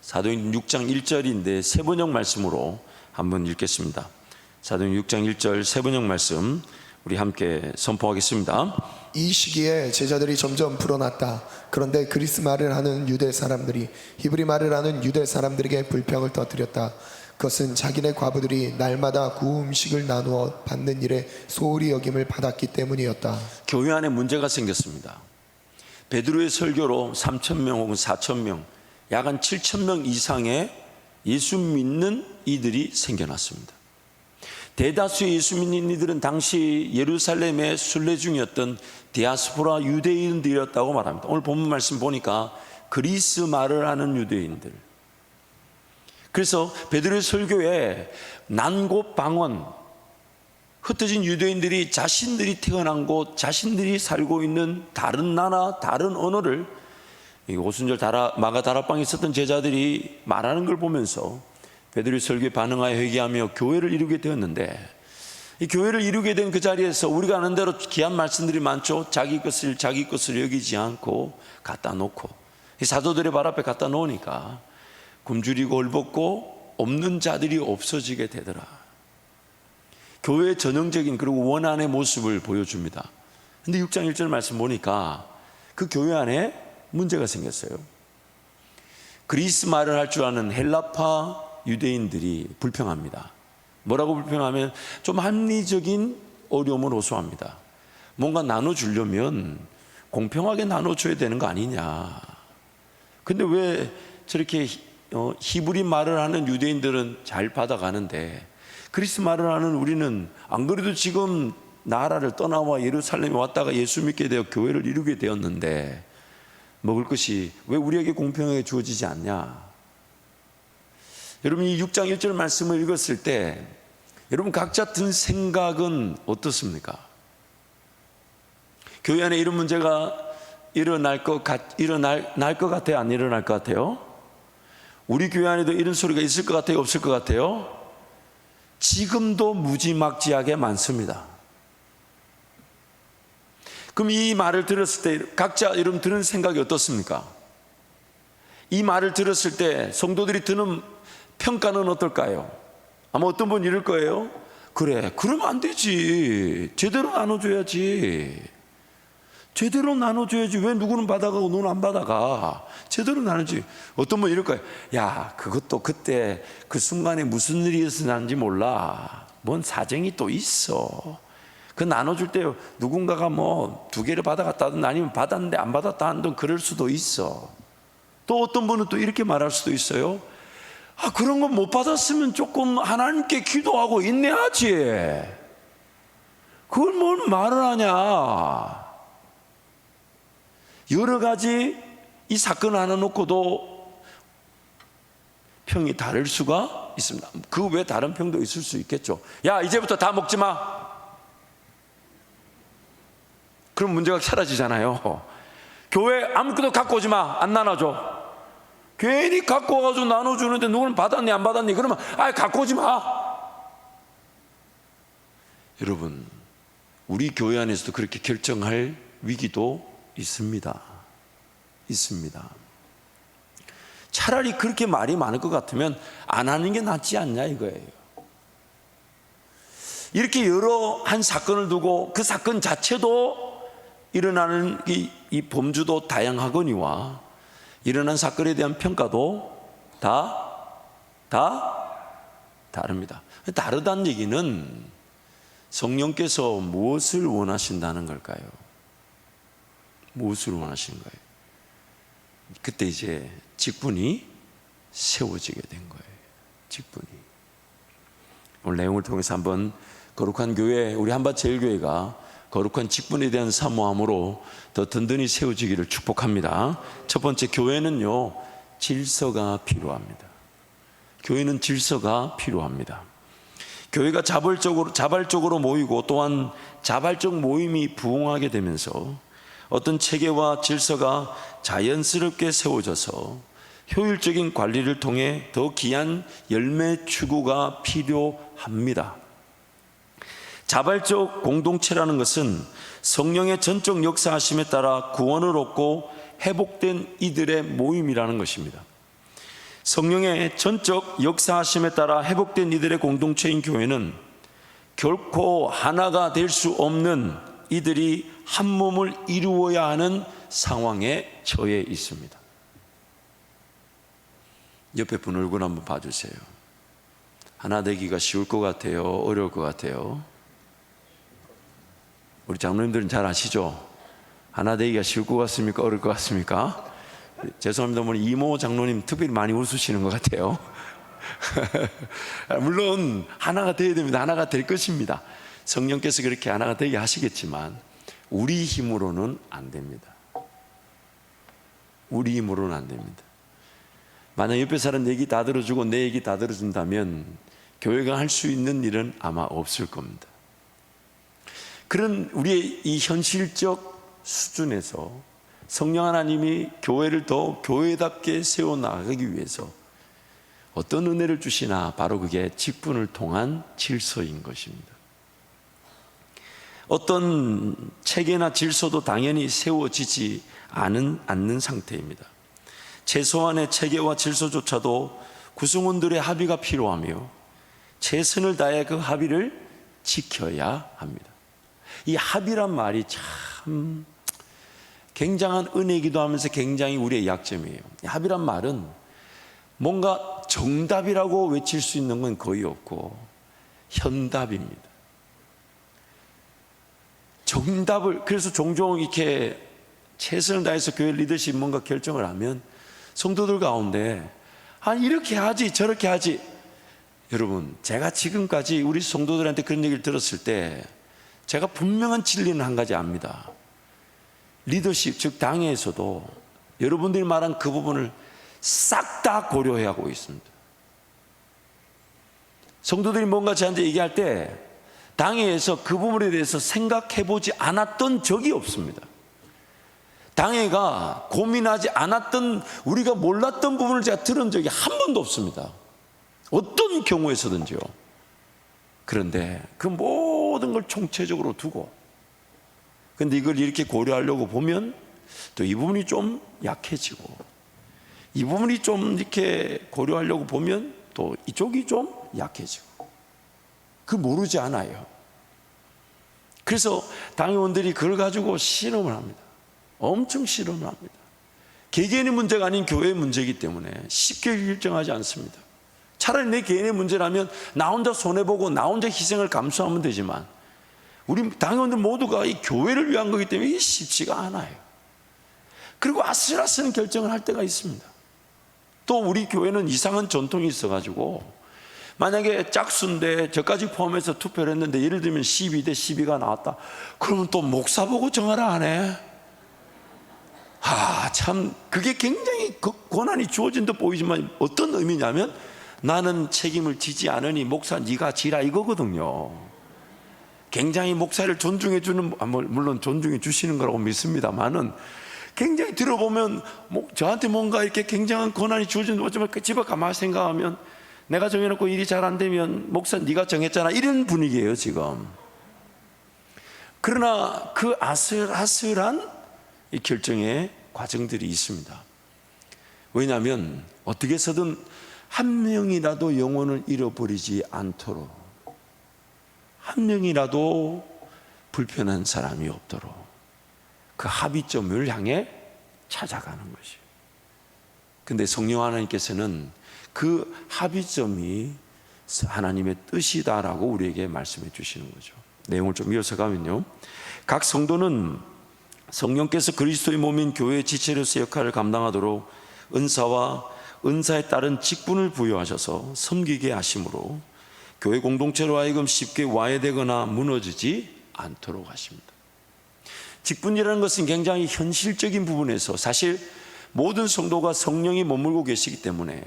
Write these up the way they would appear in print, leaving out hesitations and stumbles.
사도행전 6장 1절인데 세번역 말씀으로 한번 읽겠습니다. 사도행전 6장 1절 세번역 말씀 우리 함께 선포하겠습니다. 이 시기에 제자들이 점점 불어났다. 그런데 그리스 말을 하는 유대 사람들이 히브리 말을 하는 유대 사람들에게 불평을 터뜨렸다. 그것은 자기네 과부들이 날마다 구우 음식을 나누어 받는 일에 소홀히 여김을 받았기 때문이었다. 교회 안에 문제가 생겼습니다. 베드로의 설교로 3,000명 혹은 4,000명, 약 한 7,000명 이상의 예수 믿는 이들이 생겨났습니다. 대다수의 예수 믿는 이들은 당시 예루살렘의 순례 중이었던 디아스포라 유대인들이었다고 말합니다. 오늘 본문 말씀 보니까 그리스 말을 하는 유대인들. 그래서 베드로의 설교에 난곳 방언, 흩어진 유대인들이 자신들이 태어난 곳, 자신들이 살고 있는 다른 나라, 다른 언어를 오순절 마가다락방에 있었던 제자들이 말하는 걸 보면서 베드로의 설교에 반응하여 회개하며 교회를 이루게 되었는데, 이 교회를 이루게 된 그 자리에서 우리가 아는 대로 귀한 말씀들이 많죠. 자기 것을 여기지 않고 갖다 놓고, 이 사도들의 발 앞에 갖다 놓으니까 굶주리고 헐벗고 없는 자들이 없어지게 되더라. 교회의 전형적인 그리고 원한의 모습을 보여줍니다. 근데 6장 1절 말씀 보니까 그 교회 안에 문제가 생겼어요. 그리스 말을 할 줄 아는 헬라파 유대인들이 불평합니다. 뭐라고 불평하면 좀 합리적인 어려움을 호소합니다. 뭔가 나눠주려면 공평하게 나눠줘야 되는 거 아니냐. 근데 왜 저렇게 히브리 말을 하는 유대인들은 잘 받아가는데 그리스 말을 하는 우리는 안 그래도 지금 나라를 떠나와 예루살렘에 왔다가 예수 믿게 되어 교회를 이루게 되었는데 먹을 것이 왜 우리에게 공평하게 주어지지 않냐. 여러분, 이 6장 1절 말씀을 읽었을 때 여러분 각자 든 생각은 어떻습니까? 교회 안에 이런 문제가 일어날 것 같아요? 안 일어날 것 같아요? 우리 교회 안에도 이런 소리가 있을 것 같아요? 없을 것 같아요? 지금도 무지막지하게 많습니다. 그럼 이 말을 들었을 때 각자 여러분 드는 생각이 어떻습니까? 이 말을 들었을 때 성도들이 드는 평가는 어떨까요? 아마 어떤 분 이럴 거예요. 그래, 그러면 안 되지. 제대로 나눠줘야지. 제대로 나눠줘야지. 왜 누구는 받아가고 누구는 안 받아가? 제대로 나누지. 어떤 분 이럴 거예요. 야, 그것도 그때 그 순간에 무슨 일이 있었는지 몰라. 뭔 사정이 또 있어. 그 나눠줄 때 누군가가 뭐 2개를 받아갔다든 아니면 받았는데 안 받았다 하든 그럴 수도 있어. 또 어떤 분은 또 이렇게 말할 수도 있어요. 아, 그런 건 못 받았으면 조금 하나님께 기도하고 인내하지. 그걸 뭘 말을 하냐. 여러 가지 이 사건을 하나 놓고도 평이 다를 수가 있습니다. 그 외에 다른 평도 있을 수 있겠죠. 야, 이제부터 다 먹지 마. 그럼 문제가 사라지잖아요. 교회 아무것도 갖고 오지 마. 안 나눠줘. 괜히 갖고 와가지고 나눠주는데 누구는 받았니 안 받았니? 그러면 갖고 오지 마. 여러분, 우리 교회 안에서도 그렇게 결정할 위기도 있습니다. 차라리 그렇게 말이 많을 것 같으면 안 하는 게 낫지 않냐 이거예요. 이렇게 여러 한 사건을 두고 그 사건 자체도 일어나는 이 범주도 다양하거니와 일어난 사건에 대한 평가도 다 다릅니다. 다르다는 얘기는 성령께서 무엇을 원하신다는 걸까요? 무엇을 원하시는 거예요? 그때 이제 직분이 세워지게 된 거예요. 직분이. 오늘 내용을 통해서 한번 거룩한 교회, 우리 한밭제일교회가 거룩한 직분에 대한 사모함으로 더 든든히 세워지기를 축복합니다. 첫 번째, 교회는요 질서가 필요합니다. 교회는 질서가 필요합니다. 교회가 자발적으로 모이고 또한 자발적 모임이 부흥하게 되면서 어떤 체계와 질서가 자연스럽게 세워져서 효율적인 관리를 통해 더 귀한 열매 추구가 필요합니다. 자발적 공동체라는 것은 성령의 전적 역사하심에 따라 구원을 얻고 회복된 이들의 모임이라는 것입니다. 성령의 전적 역사하심에 따라 회복된 이들의 공동체인 교회는 결코 하나가 될 수 없는 이들이 한 몸을 이루어야 하는 상황에 처해 있습니다. 옆에 분 얼굴 한번 봐주세요. 하나 되기가 쉬울 것 같아요? 어려울 것 같아요? 우리 장로님들은 잘 아시죠? 하나 되기가 쉬울 것 같습니까? 어려울 것 같습니까? 죄송합니다. 오늘 이모 장로님 특별히 많이 웃으시는 것 같아요. 물론 하나가 되어야 됩니다. 하나가 될 것입니다. 성령께서 그렇게 하나가 되게 하시겠지만 우리 힘으로는 안 됩니다. 우리 힘으로는 안 됩니다. 만약 옆에 사람 얘기 다 들어주고 내 얘기 다 들어준다면 교회가 할 수 있는 일은 아마 없을 겁니다. 그런 우리의 이 현실적 수준에서 성령 하나님이 교회를 더 교회답게 세워나가기 위해서 어떤 은혜를 주시나 바로 그게 직분을 통한 질서인 것입니다. 어떤 체계나 질서도 당연히 세워지지 않는 상태입니다. 최소한의 체계와 질서조차도 구성원들의 합의가 필요하며 최선을 다해 그 합의를 지켜야 합니다. 이 합의란 말이 참 굉장한 은혜이기도 하면서 굉장히 우리의 약점이에요. 이 합의란 말은 뭔가 정답이라고 외칠 수 있는 건 거의 없고 현답입니다. 정답을, 그래서 종종 이렇게 최선을 다해서 교회 리더십 뭔가 결정을 하면 성도들 가운데 이렇게 하지 저렇게 하지. 여러분, 제가 지금까지 우리 성도들한테 그런 얘기를 들었을 때 제가 분명한 진리는 한 가지 압니다. 리더십, 즉 당회에서도 여러분들이 말한 그 부분을 싹 다 고려해야 하고 있습니다. 성도들이 뭔가 저한테 얘기할 때 당회에서 그 부분에 대해서 생각해 보지 않았던 적이 없습니다. 당회가 고민하지 않았던, 우리가 몰랐던 부분을 제가 들은 적이 한 번도 없습니다. 어떤 경우에서든지요. 그런데 그 모든 걸 총체적으로 두고, 근데 이걸 이렇게 고려하려고 보면 또 이 부분이 좀 약해지고, 이 부분이 좀 이렇게 고려하려고 보면 또 이쪽이 좀 약해지고, 그 모르지 않아요. 그래서 당회원들이 그걸 가지고 실험을 합니다. 엄청 실험을 합니다. 개개인의 문제가 아닌 교회의 문제이기 때문에 쉽게 결정하지 않습니다. 차라리 내 개인의 문제라면 나 혼자 손해보고 나 혼자 희생을 감수하면 되지만 우리 당회원들 모두가 이 교회를 위한 거기 때문에 이게 쉽지가 않아요. 그리고 아슬아슬한 결정을 할 때가 있습니다. 또 우리 교회는 이상한 전통이 있어가지고 만약에 짝수인데 저까지 포함해서 투표를 했는데 예를 들면 12대 12가 나왔다. 그러면 또 목사 보고 정하라 하네. 참 그게 굉장히 권한이 주어진 듯 보이지만 어떤 의미냐면 나는 책임을 지지 않으니 목사 네가 지라 이거거든요. 굉장히 목사를 존중해 주는, 물론 존중해 주시는 거라고 믿습니다만은 굉장히 들어보면 저한테 뭔가 이렇게 굉장한 권한이 주어진, 어쩌면 집에 가만히 생각하면 내가 정해놓고 일이 잘 안 되면 목사 네가 정했잖아 이런 분위기예요 지금. 그러나 그 아슬아슬한 이 결정의 과정들이 있습니다. 왜냐하면 어떻게 해서든 한 명이라도 영혼을 잃어버리지 않도록, 한 명이라도 불편한 사람이 없도록 그 합의점을 향해 찾아가는 것이에요. 그런데 성령 하나님께서는 그 합의점이 하나님의 뜻이다라고 우리에게 말씀해 주시는 거죠. 내용을 좀 이어서 가면요, 각 성도는 성령께서 그리스도의 몸인 교회의 지체로서 역할을 감당하도록 은사와 은사에 따른 직분을 부여하셔서 섬기게 하심으로 교회 공동체로 하여금 쉽게 와해되거나 무너지지 않도록 하십니다. 직분이라는 것은 굉장히 현실적인 부분에서 사실 모든 성도가 성령이 머물고 계시기 때문에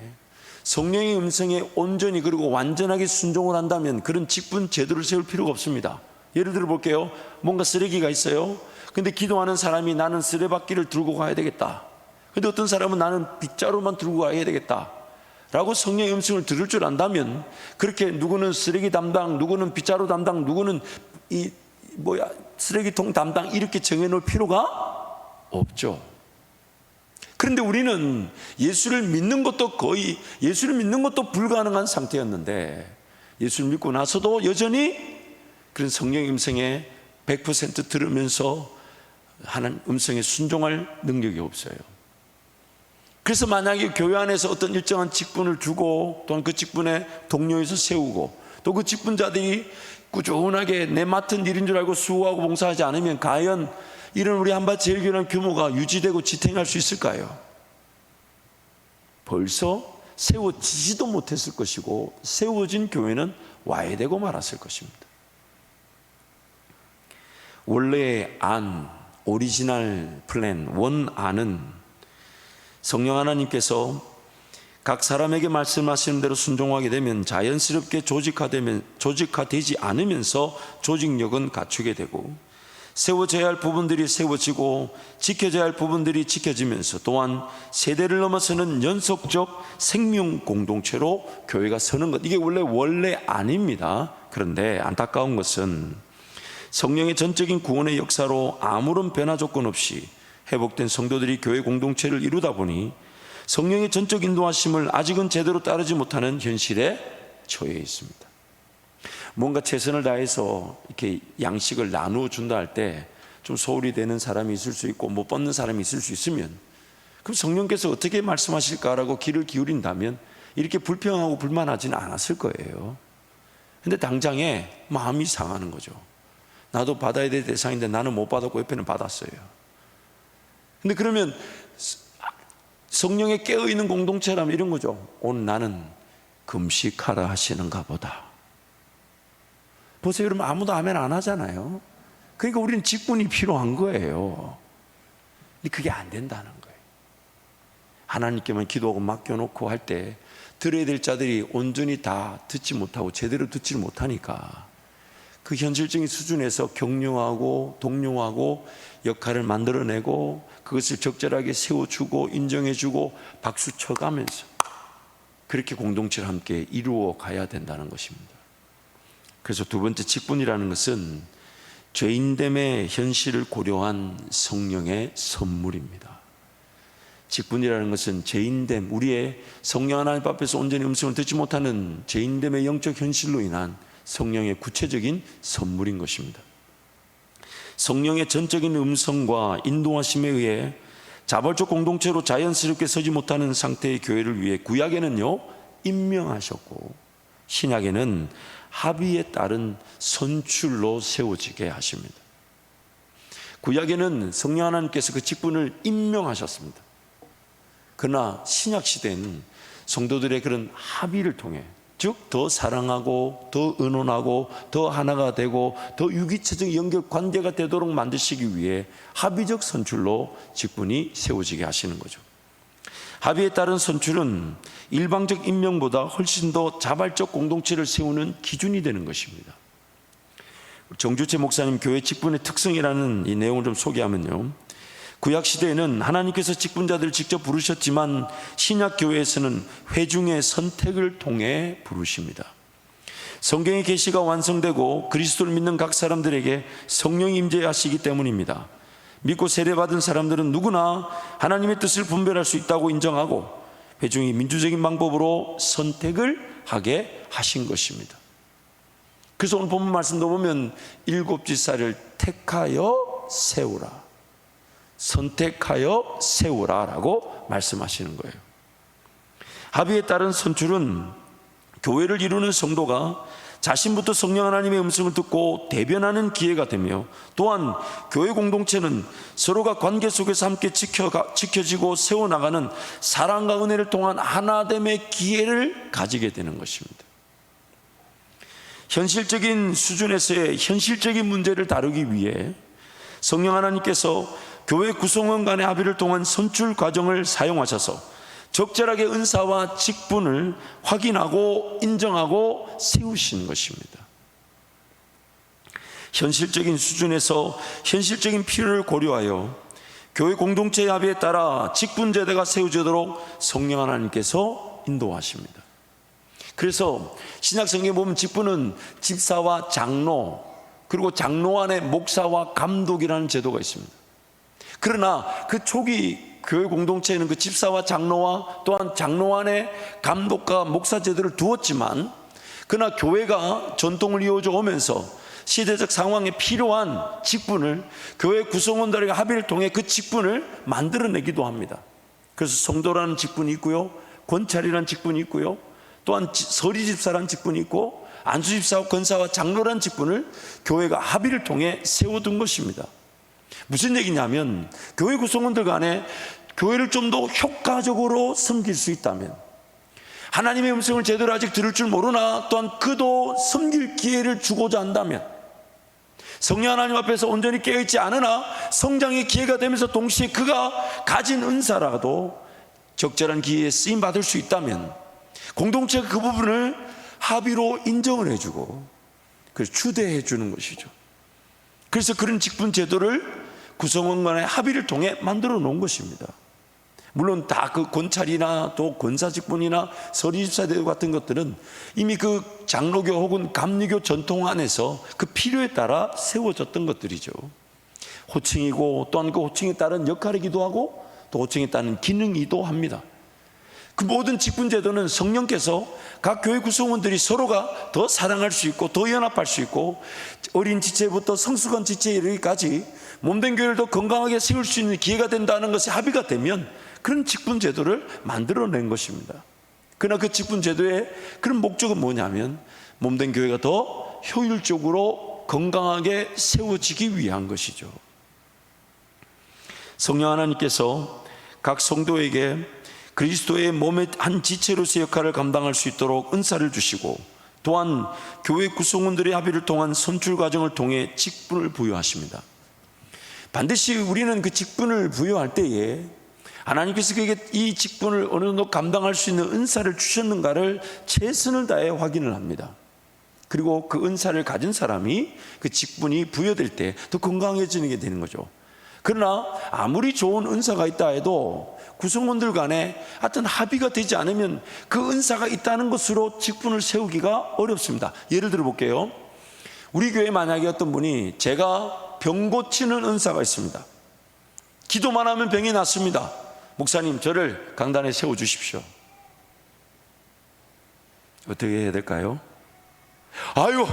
성령의 음성에 온전히 그리고 완전하게 순종을 한다면 그런 직분 제도를 세울 필요가 없습니다. 예를 들어 볼게요. 뭔가 쓰레기가 있어요. 근데 기도하는 사람이 나는 쓰레받기를 들고 가야 되겠다. 근데 어떤 사람은 나는 빗자루만 들고 가야 되겠다 라고 성령의 음성을 들을 줄 안다면 그렇게 누구는 쓰레기 담당, 누구는 빗자루 담당, 누구는 쓰레기통 담당 이렇게 정해놓을 필요가 없죠. 그런데 우리는 예수를 믿는 것도 불가능한 상태였는데 예수를 믿고 나서도 여전히 그런 성령의 음성에 100% 들으면서 하는 음성에 순종할 능력이 없어요. 그래서 만약에 교회 안에서 어떤 일정한 직분을 주고 또는 그 직분에 동료에서 세우고 또 그 직분자들이 꾸준하게 내 맡은 일인 줄 알고 수고하고 봉사하지 않으면 과연 이런 우리 한밭제일교회의 규모가 유지되고 지탱할 수 있을까요? 벌써 세워지지도 못했을 것이고 세워진 교회는 와해되고 말았을 것입니다. 원래의 오리지널 플랜, 원안은 성령 하나님께서 각 사람에게 말씀하시는 대로 순종하게 되면 자연스럽게 조직화되지 않으면서 조직력은 갖추게 되고 세워져야 할 부분들이 세워지고 지켜져야 할 부분들이 지켜지면서 또한 세대를 넘어서는 연속적 생명 공동체로 교회가 서는 것, 이게 원래 아닙니다. 그런데 안타까운 것은 성령의 전적인 구원의 역사로 아무런 변화 조건 없이 회복된 성도들이 교회 공동체를 이루다 보니 성령의 전적 인도하심을 아직은 제대로 따르지 못하는 현실에 처해 있습니다. 뭔가 최선을 다해서 이렇게 양식을 나누어 준다 할 때 좀 소홀히 되는 사람이 있을 수 있고 못 받는 사람이 있을 수 있으면 그럼 성령께서 어떻게 말씀하실까라고 귀를 기울인다면 이렇게 불평하고 불만하지는 않았을 거예요. 근데 당장에 마음이 상하는 거죠. 나도 받아야 될 대상인데 나는 못 받았고 옆에는 받았어요. 근데 그러면 성령에 깨어있는 공동체라면 이런 거죠. 오늘 나는 금식하라 하시는가 보다. 보세요. 여러분, 아무도 아멘 안 하잖아요. 그러니까 우리는 직분이 필요한 거예요. 근데 그게 안 된다는 거예요. 하나님께만 기도하고 맡겨놓고 할 때 들어야 될 자들이 온전히 다 듣지 못하고 제대로 듣지 못하니까 그 현실적인 수준에서 격려하고 독려하고 역할을 만들어내고 그것을 적절하게 세워주고 인정해주고 박수 쳐가면서 그렇게 공동체를 함께 이루어 가야 된다는 것입니다. 그래서 두 번째, 직분이라는 것은 죄인됨의 현실을 고려한 성령의 선물입니다. 직분이라는 것은 죄인됨, 우리의 성령 하나님 앞에서 온전히 음성을 듣지 못하는 죄인됨의 영적 현실로 인한 성령의 구체적인 선물인 것입니다. 성령의 전적인 음성과 인도하심에 의해 자발적 공동체로 자연스럽게 서지 못하는 상태의 교회를 위해 구약에는요 임명하셨고 신약에는 합의에 따른 선출로 세워지게 하십니다. 구약에는 성령 하나님께서 그 직분을 임명하셨습니다. 그러나 신약 시대에는 성도들의 그런 합의를 통해, 즉 더 사랑하고 더 의논하고 더 하나가 되고 더 유기체적 연결 관계가 되도록 만드시기 위해 합의적 선출로 직분이 세워지게 하시는 거죠. 합의에 따른 선출은 일방적 임명보다 훨씬 더 자발적 공동체를 세우는 기준이 되는 것입니다. 정주채 목사님 교회 직분의 특성이라는 이 내용을 좀 소개하면요, 구약 시대에는 하나님께서 직분자들을 직접 부르셨지만 신약 교회에서는 회중의 선택을 통해 부르십니다. 성경의 계시가 완성되고 그리스도를 믿는 각 사람들에게 성령이 임재하시기 때문입니다. 믿고 세례받은 사람들은 누구나 하나님의 뜻을 분별할 수 있다고 인정하고 회중이 민주적인 방법으로 선택을 하게 하신 것입니다. 그래서 오늘 본문 말씀도 보면 7지사를 택하여 세우라, 선택하여 세우라라고 말씀하시는 거예요. 합의에 따른 선출은 교회를 이루는 성도가 자신부터 성령 하나님의 음성을 듣고 대변하는 기회가 되며 또한 교회 공동체는 서로가 관계 속에서 함께 지켜지고 세워나가는 사랑과 은혜를 통한 하나됨의 기회를 가지게 되는 것입니다. 현실적인 수준에서의 현실적인 문제를 다루기 위해 성령 하나님께서 교회 구성원 간의 합의를 통한 선출 과정을 사용하셔서 적절하게 은사와 직분을 확인하고 인정하고 세우신 것입니다. 현실적인 수준에서 현실적인 필요를 고려하여 교회 공동체의 합의에 따라 직분제대가 세워지도록 성령 하나님께서 인도하십니다. 그래서 신약 성경에 보면 직분은 집사와 장로, 그리고 장로 안에 목사와 감독이라는 제도가 있습니다. 그러나 그 초기 교회 공동체에는 그 집사와 장로와 또한 장로 안에 감독과 목사 제도를 두었지만, 그러나 교회가 전통을 이어져 오면서 시대적 상황에 필요한 직분을 교회 구성원들의 합의를 통해 그 직분을 만들어내기도 합니다. 그래서 성도라는 직분이 있고요, 권찰이라는 직분이 있고요, 또한 서리집사라는 직분이 있고 안수집사와 권사와 장로라는 직분을 교회가 합의를 통해 세워둔 것입니다. 무슨 얘기냐면, 교회 구성원들 간에 교회를 좀 더 효과적으로 섬길 수 있다면, 하나님의 음성을 제대로 아직 들을 줄 모르나 또한 그도 섬길 기회를 주고자 한다면, 성령 하나님 앞에서 온전히 깨어있지 않으나 성장의 기회가 되면서 동시에 그가 가진 은사라도 적절한 기회에 쓰임받을 수 있다면, 공동체가 그 부분을 합의로 인정을 해주고 그래서 추대해 주는 것이죠. 그래서 그런 직분 제도를 구성원 간의 합의를 통해 만들어 놓은 것입니다. 물론 다 그 권찰이나 또 권사 직분이나 서리집사 제도 같은 것들은 이미 그 장로교 혹은 감리교 전통 안에서 그 필요에 따라 세워졌던 것들이죠. 호칭이고 또한 그 호칭에 따른 역할이기도 하고 또 호칭에 따른 기능이기도 합니다. 그 모든 직분 제도는 성령께서 각 교회 구성원들이 서로가 더 사랑할 수 있고 더 연합할 수 있고 어린 지체부터 성숙한 지체에 이르기까지 몸된 교회를 더 건강하게 세울 수 있는 기회가 된다는 것이 합의가 되면 그런 직분 제도를 만들어낸 것입니다. 그러나 그 직분 제도의 그런 목적은 뭐냐면, 몸된 교회가 더 효율적으로 건강하게 세워지기 위한 것이죠. 성령 하나님께서 각 성도에게 그리스도의 몸의 한 지체로서의 역할을 감당할 수 있도록 은사를 주시고, 또한 교회 구성원들의 합의를 통한 선출 과정을 통해 직분을 부여하십니다. 반드시 우리는 그 직분을 부여할 때에 하나님께서 그에게 이 직분을 어느 정도 감당할 수 있는 은사를 주셨는가를 최선을 다해 확인을 합니다. 그리고 그 은사를 가진 사람이 그 직분이 부여될 때 더 건강해지는 게 되는 거죠. 그러나 아무리 좋은 은사가 있다 해도 구성원들 간에 하여튼 합의가 되지 않으면 그 은사가 있다는 것으로 직분을 세우기가 어렵습니다. 예를 들어 볼게요. 우리 교회에 만약에 어떤 분이, 제가 병 고치는 은사가 있습니다. 기도만 하면 병이 낫습니다. 목사님, 저를 강단에 세워주십시오. 어떻게 해야 될까요? 아유,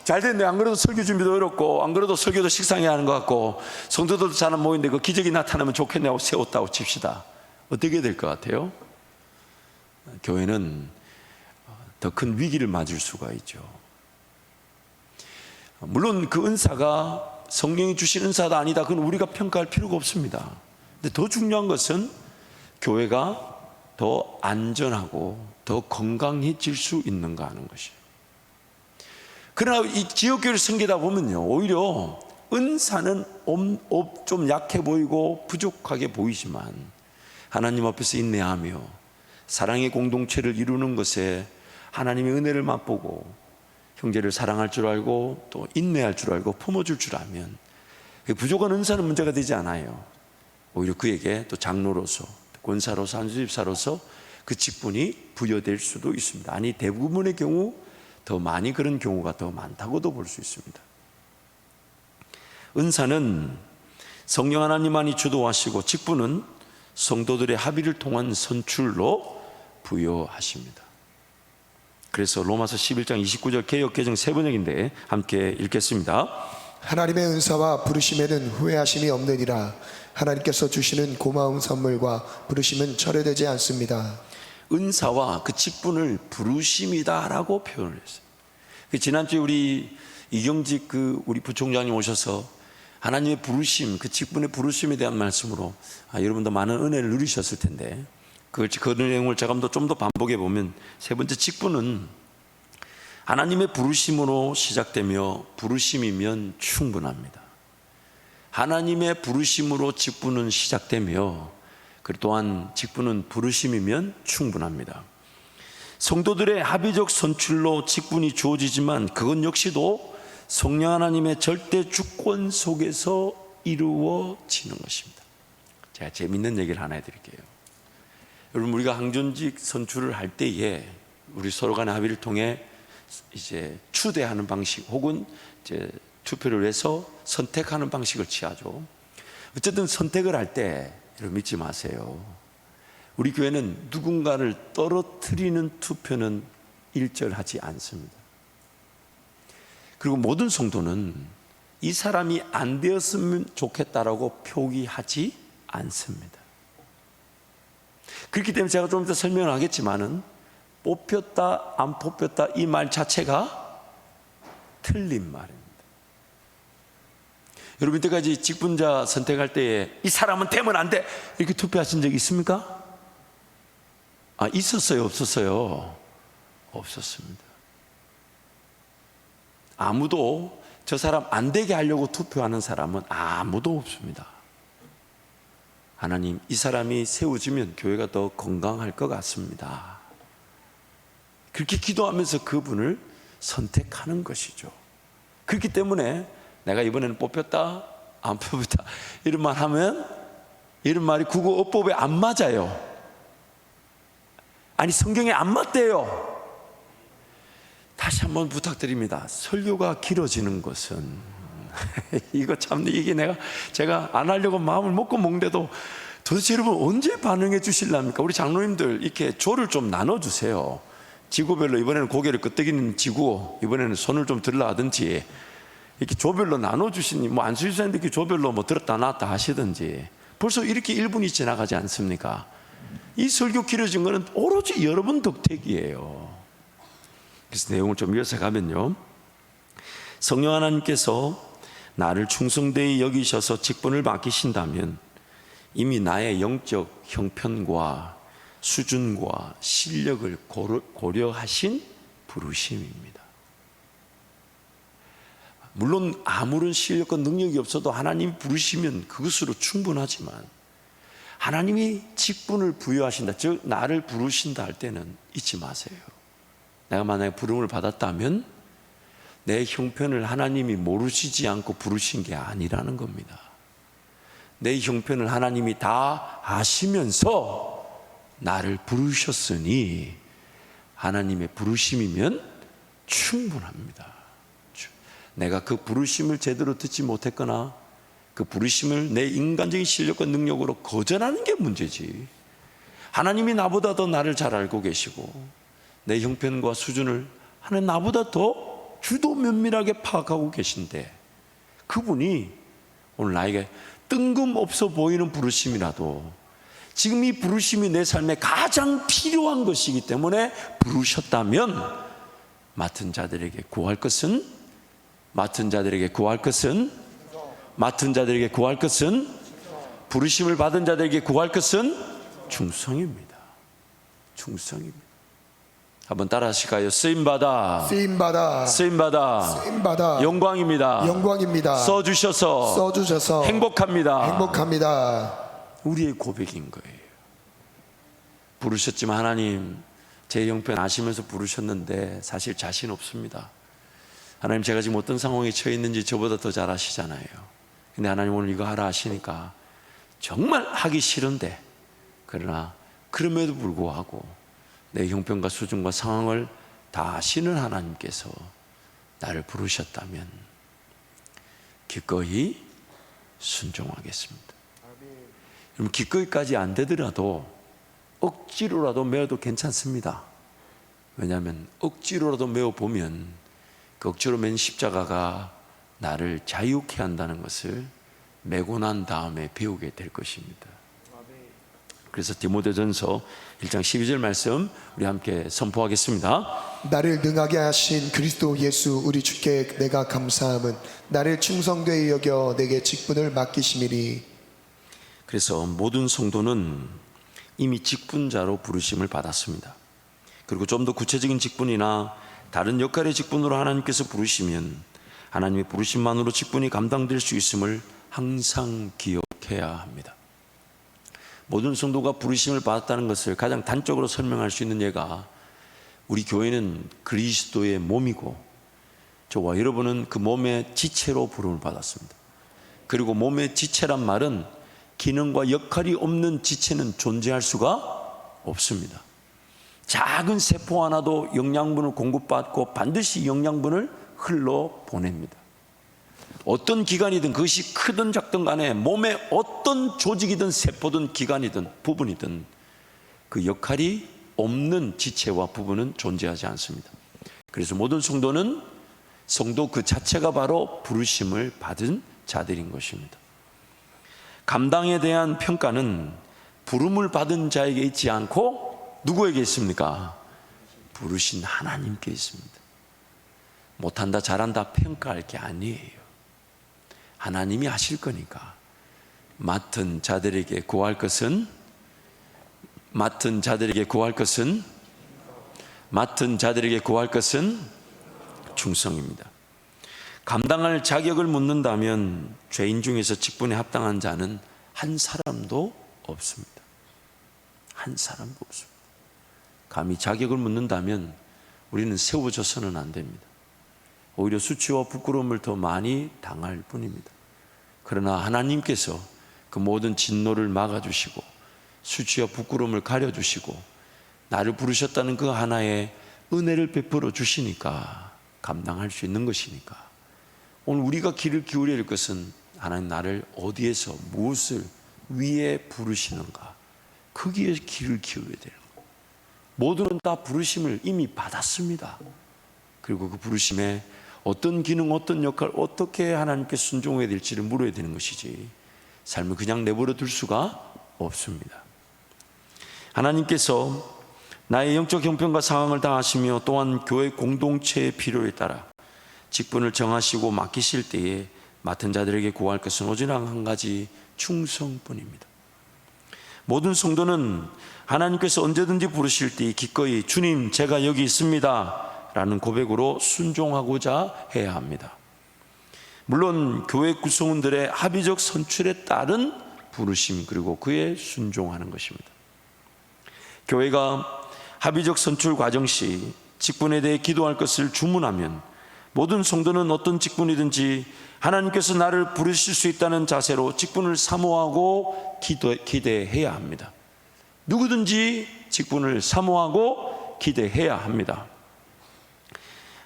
잘 됐네. 안 그래도 설교 준비도 어렵고 안 그래도 설교도 식상해야 하는 것 같고 성도들도 잘 안 모이는데 그 기적이 나타나면 좋겠네 하고 세웠다고 칩시다. 어떻게 될 것 같아요? 교회는 더 큰 위기를 맞을 수가 있죠. 물론 그 은사가 성령이 주신 은사다 아니다, 그건 우리가 평가할 필요가 없습니다. 근데 더 중요한 것은 교회가 더 안전하고 더 건강해질 수 있는가 하는 것이에요. 그러나 이 지역교회를 섬기다 보면요, 오히려 은사는 좀 약해 보이고 부족하게 보이지만 하나님 앞에서 인내하며 사랑의 공동체를 이루는 것에 하나님의 은혜를 맛보고 형제를 사랑할 줄 알고 또 인내할 줄 알고 품어줄 줄 알면 부족한 은사는 문제가 되지 않아요. 오히려 그에게 또 장로로서 권사로서 안수집사로서 그 직분이 부여될 수도 있습니다. 아니, 대부분의 경우 더 많이 그런 경우가 더 많다고도 볼 수 있습니다. 은사는 성령 하나님만이 주도하시고 직분은 성도들의 합의를 통한 선출로 부여하십니다. 그래서 로마서 11장 29절 개역개정 세 번역인데 함께 읽겠습니다. 하나님의 은사와 부르심에는 후회하심이 없느니라. 하나님께서 주시는 고마운 선물과 부르심은 철회되지 않습니다. 은사와 그 직분을 부르심이다라고 표현을 했어요. 지난주에 우리 이경직 우리 부총장님 오셔서 하나님의 부르심, 그 직분의 부르심에 대한 말씀으로 여러분도 많은 은혜를 누리셨을 텐데 그 내용을 제가 좀 더 반복해 보면, 세 번째 직분은 하나님의 부르심으로 시작되며 부르심이면 충분합니다. 하나님의 부르심으로 직분은 시작되며 그리고 또한 직분은 부르심이면 충분합니다. 성도들의 합의적 선출로 직분이 주어지지만 그건 역시도 성령 하나님의 절대 주권 속에서 이루어지는 것입니다. 제가 재밌는 얘기를 하나 해드릴게요. 여러분, 우리가 항존직 선출을 할 때에 우리 서로 간의 합의를 통해 이제 추대하는 방식 혹은 이제 투표를 해서 선택하는 방식을 취하죠. 어쨌든 선택을 할 때 여러분 믿지 마세요. 우리 교회는 누군가를 떨어뜨리는 투표는 일절하지 않습니다. 그리고 모든 성도는 이 사람이 안 되었으면 좋겠다라고 표기하지 않습니다. 그렇기 때문에 제가 좀 이따 설명을 하겠지만은 뽑혔다 안 뽑혔다 이 말 자체가 틀린 말입니다. 여러분 이때까지 직분자 선택할 때에 이 사람은 되면 안 돼 이렇게 투표하신 적 있습니까? 있었어요? 없었어요? 없었습니다. 아무도 저 사람 안 되게 하려고 투표하는 사람은 아무도 없습니다. 하나님, 이 사람이 세워지면 교회가 더 건강할 것 같습니다. 그렇게 기도하면서 그분을 선택하는 것이죠. 그렇기 때문에 내가 이번에는 뽑혔다 안 뽑혔다 이런 말 하면 이런 말이 국어어법에 안 맞아요. 아니 성경에 안 맞대요. 다시 한번 부탁드립니다. 설교가 길어지는 것은 이거 참 이게 제가 안 하려고 마음을 먹고 먹는데도 도대체 여러분 언제 반응해 주실랍니까? 우리 장로님들 이렇게 조를 좀 나눠주세요. 지구별로 이번에는 고개를 끄덕이는 지구, 이번에는 손을 좀 들라 하든지 이렇게 조별로 나눠주시니 뭐 안수유사님들 이렇게 조별로 뭐 들었다 놨다 하시든지 벌써 이렇게 1분이 지나가지 않습니까? 이 설교 길어진 거는 오로지 여러분 덕택이에요. 그래서 내용을 좀 이어서 가면요, 성령 하나님께서 나를 충성되이 여기셔서 직분을 맡기신다면 이미 나의 영적 형편과 수준과 실력을 고려하신 부르심입니다. 물론 아무런 실력과 능력이 없어도 하나님이 부르시면 그것으로 충분하지만 하나님이 직분을 부여하신다, 즉 나를 부르신다 할 때는 잊지 마세요. 내가 만약에 부름을 받았다면 내 형편을 하나님이 모르시지 않고 부르신 게 아니라는 겁니다. 내 형편을 하나님이 다 아시면서 나를 부르셨으니 하나님의 부르심이면 충분합니다. 내가 그 부르심을 제대로 듣지 못했거나 그 부르심을 내 인간적인 실력과 능력으로 거절하는 게 문제지, 하나님이 나보다 더 나를 잘 알고 계시고 내 형편과 수준을 하나님 나보다 더 주도 면밀하게 파악하고 계신데 그분이 오늘 나에게 뜬금없어 보이는 부르심이라도 지금 이 부르심이 내 삶에 가장 필요한 것이기 때문에 부르셨다면 맡은 자들에게 구할 것은 부르심을 받은 자들에게 구할 것은 충성입니다. 충성입니다. 한번 따라 하실까요? 쓰임받아 영광입니다. 써주셔서 행복합니다. 우리의 고백인 거예요. 부르셨지만 하나님 제 형편 아시면서 부르셨는데 사실 자신 없습니다. 하나님 제가 지금 어떤 상황에 처해 있는지 저보다 더 잘 아시잖아요. 근데 하나님 오늘 이거 하라 하시니까 정말 하기 싫은데, 그러나 그럼에도 불구하고 내 형편과 수준과 상황을 다 아시는 하나님께서 나를 부르셨다면 기꺼이 순종하겠습니다. 여러분 기꺼이까지 안 되더라도 억지로라도 메어도 괜찮습니다. 왜냐하면 억지로라도 메어보면 그 억지로 맨 십자가가 나를 자유케 한다는 것을 메고 난 다음에 배우게 될 것입니다. 그래서 디모데전서 1장 12절 말씀 우리 함께 선포하겠습니다. 나를 능하게 하신 그리스도 예수 우리 주께 내가 감사함은 나를 충성되이 여겨 내게 직분을 맡기심이니. 그래서 모든 성도는 이미 직분자로 부르심을 받았습니다. 그리고 좀 더 구체적인 직분이나 다른 역할의 직분으로 하나님께서 부르시면 하나님의 부르심만으로 직분이 감당될 수 있음을 항상 기억해야 합니다. 모든 성도가 부르심을 받았다는 것을 가장 단적으로 설명할 수 있는 예가, 우리 교회는 그리스도의 몸이고 저와 여러분은 그 몸의 지체로 부름을 받았습니다. 그리고 몸의 지체란 말은 기능과 역할이 없는 지체는 존재할 수가 없습니다. 작은 세포 하나도 영양분을 공급받고 반드시 영양분을 흘러 보냅니다. 어떤 기관이든 그것이 크든 작든 간에 몸에 어떤 조직이든 세포든 기관이든 부분이든 그 역할이 없는 지체와 부분은 존재하지 않습니다. 그래서 모든 성도는 성도 그 자체가 바로 부르심을 받은 자들인 것입니다. 감당에 대한 평가는 부름을 받은 자에게 있지 않고 누구에게 있습니까? 부르신 하나님께 있습니다. 못한다 잘한다 평가할 게 아니에요. 하나님이 하실 거니까. 맡은 자들에게 구할 것은 충성입니다. 감당할 자격을 묻는다면 죄인 중에서 직분에 합당한 자는 한 사람도 없습니다. 한 사람도 없습니다. 감히 자격을 묻는다면 우리는 세워져서는 안 됩니다. 오히려 수치와 부끄러움을 더 많이 당할 뿐입니다. 그러나 하나님께서 그 모든 진노를 막아주시고 수치와 부끄러움을 가려주시고 나를 부르셨다는 그 하나의 은혜를 베풀어 주시니까 감당할 수 있는 것이니까 오늘 우리가 귀를 기울여야 할 것은 하나님 나를 어디에서 무엇을 위에 부르시는가 거기에 귀를 기울여야 되는 거예요. 모두는 다 부르심을 이미 받았습니다. 그리고 그 부르심에 어떤 기능, 어떤 역할, 어떻게 하나님께 순종해야 될지를 물어야 되는 것이지 삶을 그냥 내버려 둘 수가 없습니다. 하나님께서 나의 영적 형편과 상황을 다 아시며 또한 교회 공동체의 필요에 따라 직분을 정하시고 맡기실 때에 맡은 자들에게 구할 것은 오직 한 가지 충성뿐입니다. 모든 성도는 하나님께서 언제든지 부르실 때 기꺼이 주님 제가 여기 있습니다 라는 고백으로 순종하고자 해야 합니다. 물론 교회 구성원들의 합의적 선출에 따른 부르심 그리고 그에 순종하는 것입니다. 교회가 합의적 선출 과정 시 직분에 대해 기도할 것을 주문하면 모든 성도는 어떤 직분이든지 하나님께서 나를 부르실 수 있다는 자세로 직분을 사모하고 기대해야 합니다. 누구든지 직분을 사모하고 기대해야 합니다.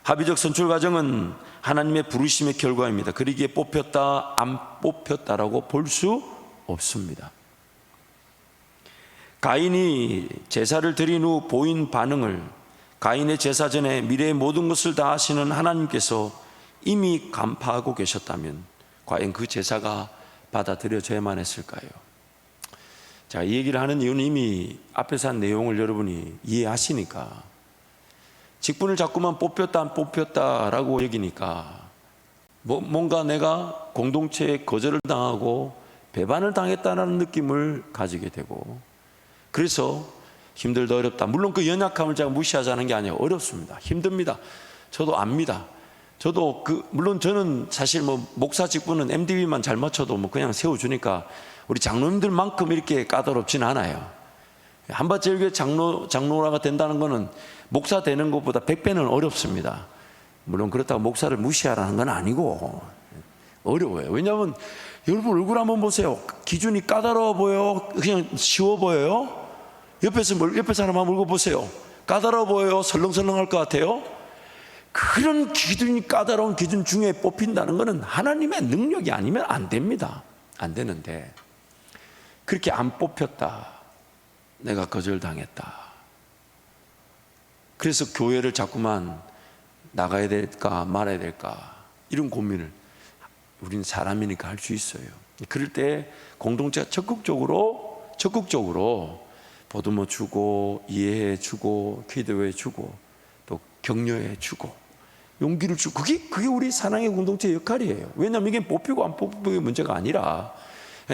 합의적 선출 과정은 하나님의 부르심의 결과입니다. 그러기에 뽑혔다 안 뽑혔다라고 볼 수 없습니다. 가인이 제사를 드린 후 보인 반응을 가인의 제사 전에 미래의 모든 것을 다 아시는 하나님께서 이미 간파하고 계셨다면 과연 그 제사가 받아들여져야만 했을까요? 자, 이 얘기를 하는 이유는 이미 앞에서 한 내용을 여러분이 이해하시니까 직분을 자꾸만 뽑혔다 안 뽑혔다라고 여기니까 뭔가 내가 공동체에 거절을 당하고 배반을 당했다는 느낌을 가지게 되고 그래서 힘들다 어렵다. 물론 그 연약함을 제가 무시하자는 게 아니에요. 어렵습니다. 힘듭니다. 저도 압니다. 저도 물론 저는 사실 목사 직분은 MDB만 잘 맞춰도 그냥 세워주니까 우리 장로님들만큼 이렇게 까다롭진 않아요. 한밭제일교회 장로라가 된다는 것은 목사 되는 것보다 100배는 어렵습니다. 물론 그렇다고 목사를 무시하라는 건 아니고 어려워요. 왜냐하면 여러분 얼굴 한번 보세요. 기준이 까다로워 보여요? 그냥 쉬워 보여요? 옆에 사람 한번 읽어보세요. 까다로워 보여요? 설렁설렁할 것 같아요? 그런 기준이 까다로운 기준 중에 뽑힌다는 것은 하나님의 능력이 아니면 안 됩니다. 안 되는데 그렇게 안 뽑혔다. 내가 거절당했다. 그래서 교회를 자꾸만 나가야 될까 말아야 될까 이런 고민을 우리는 사람이니까 할 수 있어요. 그럴 때 공동체가 적극적으로 보듬어 주고 이해해 주고 기도해 주고 또 격려해 주고 용기를 주고 그게 우리 사랑의 공동체의 역할이에요. 왜냐하면 이게 뽑히고 안 뽑히고의 문제가 아니라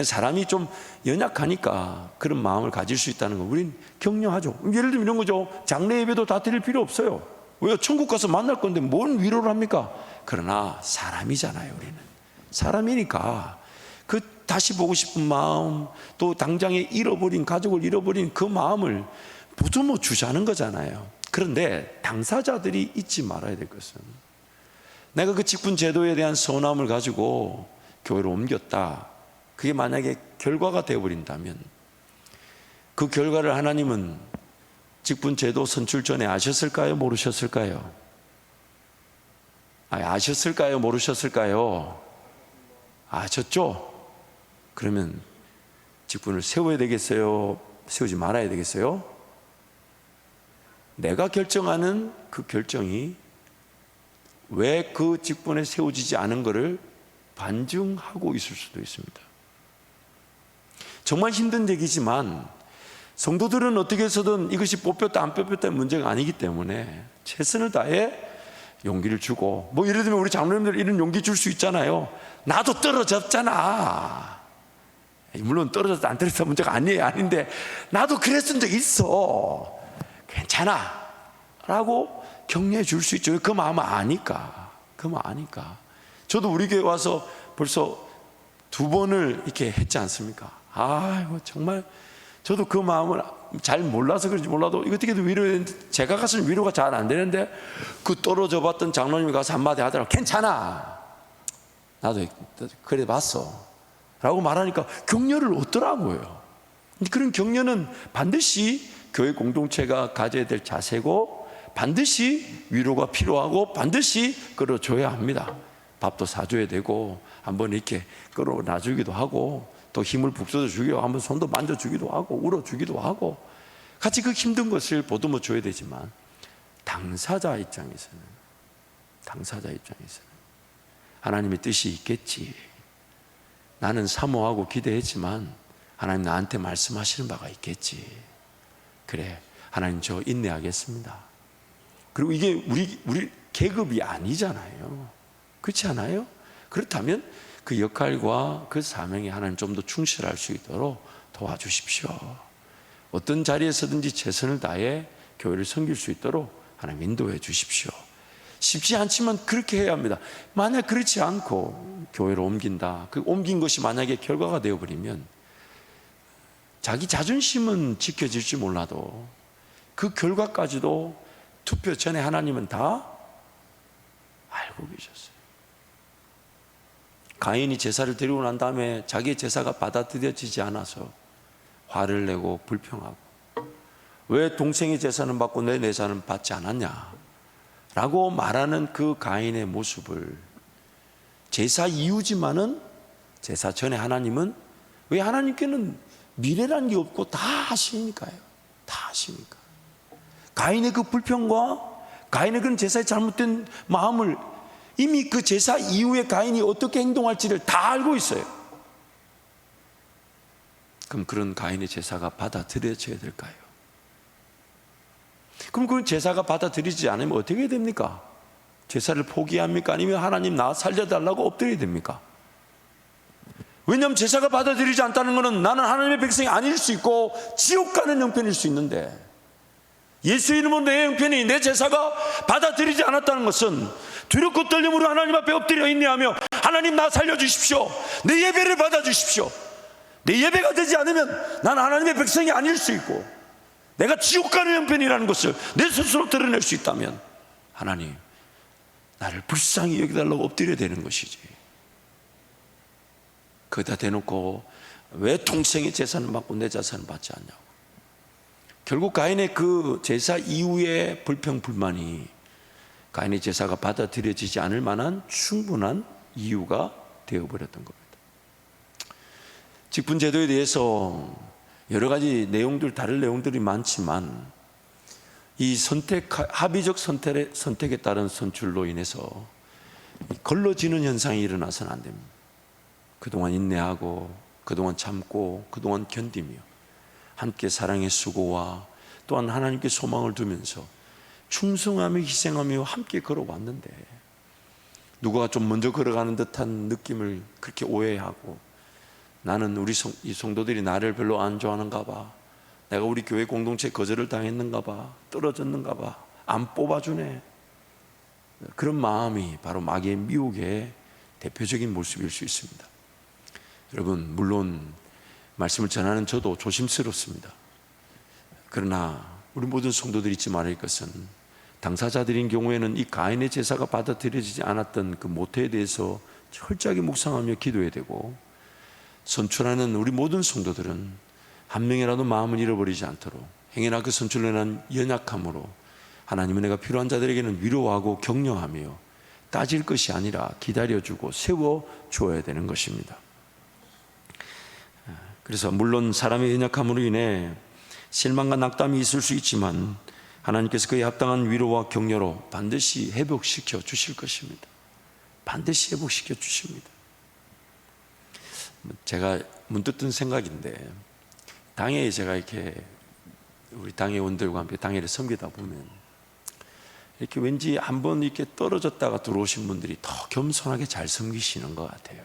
사람이 좀 연약하니까 그런 마음을 가질 수 있다는 거 우린 격려하죠. 예를 들면 이런 거죠. 장례 예배도 다 드릴 필요 없어요. 왜요? 천국 가서 만날 건데 뭔 위로를 합니까? 그러나 사람이잖아요. 우리는 사람이니까 그 다시 보고 싶은 마음 또 당장에 가족을 잃어버린 그 마음을 보듬어 주자는 거잖아요. 그런데 당사자들이 잊지 말아야 될 것은 내가 그 직분 제도에 대한 서운함을 가지고 교회로 옮겼다. 그게 만약에 결과가 되어버린다면 그 결과를 하나님은 직분 제도 선출 전에 아셨을까요? 모르셨을까요? 아셨을까요? 모르셨을까요? 졌죠? 그러면 직분을 세워야 되겠어요? 세우지 말아야 되겠어요? 내가 결정하는 그 결정이 왜 그 직분에 세워지지 않은 것을 반증하고 있을 수도 있습니다. 정말 힘든 얘기지만 성도들은 어떻게 해서든 이것이 뽑혔다 안 뽑혔다의 문제가 아니기 때문에 최선을 다해 용기를 주고, 뭐 예를 들면 우리 장로님들 이런 용기 줄 수 있잖아요. 나도 떨어졌잖아. 물론 떨어졌다 안 떨어졌다 문제가 아닌데 나도 그랬던 적 있어. 괜찮아 라고 격려해 줄 수 있죠. 그 마음을 아니까. 저도 우리 교회 와서 벌써 2번을 이렇게 했지 않습니까? 아이고 정말 저도 그 마음을 잘 몰라서 그런지 몰라도 이거 어떻게든 위로했는데, 제가 가서는 위로가 잘 안 되는데 그 떨어져 봤던 장로님이 가서 한마디 하더라고. 괜찮아, 나도 그래 봤어 라고 말하니까 격려를 얻더라고요. 그런 격려는 반드시 교회 공동체가 가져야 될 자세고, 반드시 위로가 필요하고 반드시 끌어줘야 합니다. 밥도 사줘야 되고, 한번 이렇게 끌어놔주기도 하고, 또 힘을 북돋아 주기도 하고, 한번 손도 만져주기도 하고, 울어주기도 하고, 같이 그 힘든 것을 보듬어 줘야 되지만, 당사자 입장에서는 하나님의 뜻이 있겠지. 나는 사모하고 기대했지만 하나님 나한테 말씀하시는 바가 있겠지. 그래, 하나님 저 인내하겠습니다. 그리고 이게 우리 계급이 아니잖아요. 그렇지 않아요? 그렇다면 그 역할과 그 사명에 하나님 좀 더 충실할 수 있도록 도와주십시오. 어떤 자리에서든지 최선을 다해 교회를 섬길 수 있도록 하나님 인도해 주십시오. 쉽지 않지만 그렇게 해야 합니다. 만약 그렇지 않고 교회로 옮긴다, 그 옮긴 것이 만약에 결과가 되어버리면 자기 자존심은 지켜질지 몰라도 그 결과까지도 투표 전에 하나님은 다 알고 계셨어요. 가인이 제사를 드리고 난 다음에 자기의 제사가 받아들여지지 않아서 화를 내고 불평하고, 왜 동생의 제사는 받고 내 제사는 받지 않았냐 라고 말하는 그 가인의 모습을, 제사 이후지만은 제사 전에 하나님은, 왜 하나님께는 미래라는 게 없고 다 아시니까요. 다 아시니까. 가인의 그 불평과 가인의 그런 제사의 잘못된 마음을 이미 그 제사 이후에 가인이 어떻게 행동할지를 다 알고 있어요. 그럼 그런 가인의 제사가 받아들여져야 될까요? 그럼 그 제사가 받아들이지 않으면 어떻게 해야 됩니까? 제사를 포기합니까? 아니면 하나님 나 살려달라고 엎드려야 됩니까? 왜냐하면 제사가 받아들이지 않다는 것은 나는 하나님의 백성이 아닐 수 있고 지옥 가는 형편일 수 있는데, 예수 이름으로 내 형편이, 내 제사가 받아들이지 않았다는 것은 두렵고 떨림으로 하나님 앞에 엎드려 있냐며, 하나님 나 살려주십시오, 내 예배를 받아주십시오. 내 예배가 되지 않으면 나는 하나님의 백성이 아닐 수 있고 내가 지옥 가는 형편이라는 것을 내 스스로 드러낼 수 있다면 하나님 나를 불쌍히 여기달라고 엎드려야 되는 것이지. 거기다 대놓고 왜 동생의 제사는 받고 내 제사는 받지 않냐고. 결국 가인의 그 제사 이후의 불평 불만이 가인의 제사가 받아들여지지 않을 만한 충분한 이유가 되어버렸던 겁니다. 직분제도에 대해서 여러 가지 내용들, 다른 내용들이 많지만 이 합의적 선택에 따른 선출로 인해서 걸러지는 현상이 일어나서는 안 됩니다. 그동안 인내하고, 그동안 참고, 그동안 견디며 함께 사랑의 수고와 또한 하나님께 소망을 두면서 충성하며 희생하며 함께 걸어왔는데, 누가 좀 먼저 걸어가는 듯한 느낌을 그렇게 오해하고, 나는 이 성도들이 나를 별로 안 좋아하는가 봐, 내가 우리 교회 공동체 거절을 당했는가 봐, 떨어졌는가 봐, 안 뽑아주네, 그런 마음이 바로 마귀의 미혹의 대표적인 모습일 수 있습니다. 여러분, 물론 말씀을 전하는 저도 조심스럽습니다. 그러나 우리 모든 성도들이 잊지 말아야 할 것은, 당사자들인 경우에는 이 가인의 제사가 받아들여지지 않았던 그 모태에 대해서 철저하게 묵상하며 기도해야 되고, 선출하는 우리 모든 성도들은 한 명이라도 마음을 잃어버리지 않도록 행여나 그 선출로 인한 연약함으로 하나님은 내가 필요한 자들에게는 위로하고 격려하며 따질 것이 아니라 기다려주고 세워줘야 되는 것입니다. 그래서 물론 사람의 연약함으로 인해 실망과 낙담이 있을 수 있지만 하나님께서 그에 합당한 위로와 격려로 반드시 회복시켜 주실 것입니다. 반드시 회복시켜 주십니다. 제가 문득 든 생각인데, 당회에 제가 이렇게 우리 당회원들과 함께 당회를 섬기다 보면 이렇게 왠지 한번 이렇게 떨어졌다가 들어오신 분들이 더 겸손하게 잘 섬기시는 것 같아요.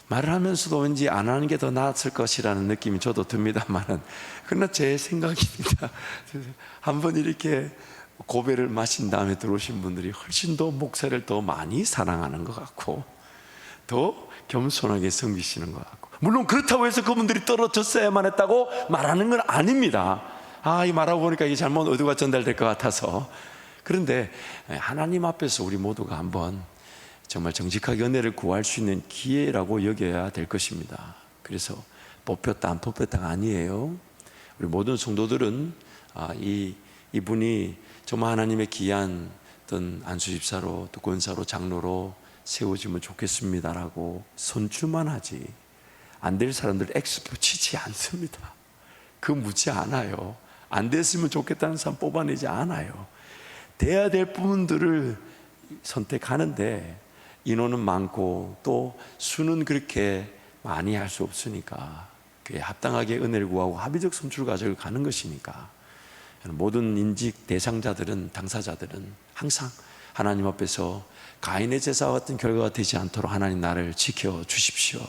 말을 하면서도 왠지 안 하는 게 더 나았을 것이라는 느낌이 저도 듭니다만은, 그러나 제 생각입니다. 한번 이렇게 고배를 마신 다음에 들어오신 분들이 훨씬 더 목사를 더 많이 사랑하는 것 같고 더 겸손하게 섬기시는 것 같고, 물론 그렇다고 해서 그분들이 떨어졌어야만 했다고 말하는 건 아닙니다. 이 말하고 보니까 이게 잘못 의도가 전달될 것 같아서. 그런데 하나님 앞에서 우리 모두가 한번 정말 정직하게 은혜를 구할 수 있는 기회라고 여겨야 될 것입니다. 그래서 뽑혔다 안 뽑혔다가 아니에요. 우리 모든 성도들은 이분이 정말 하나님의 귀한 어떤 안수집사로 또 권사로 장로로 세워지면 좋겠습니다라고 손줄만 하지, 안 될 사람들 X 붙이지 않습니다. 그 묻지 않아요. 안 됐으면 좋겠다는 사람 뽑아내지 않아요. 돼야 될 부분들을 선택하는데 인원은 많고 또 수는 그렇게 많이 할 수 없으니까 그에 합당하게 은혜를 구하고 합의적 선출 과정을 가는 것이니까, 모든 인직 대상자들은, 당사자들은 항상 하나님 앞에서 가인의 제사와 같은 결과가 되지 않도록 하나님 나를 지켜주십시오.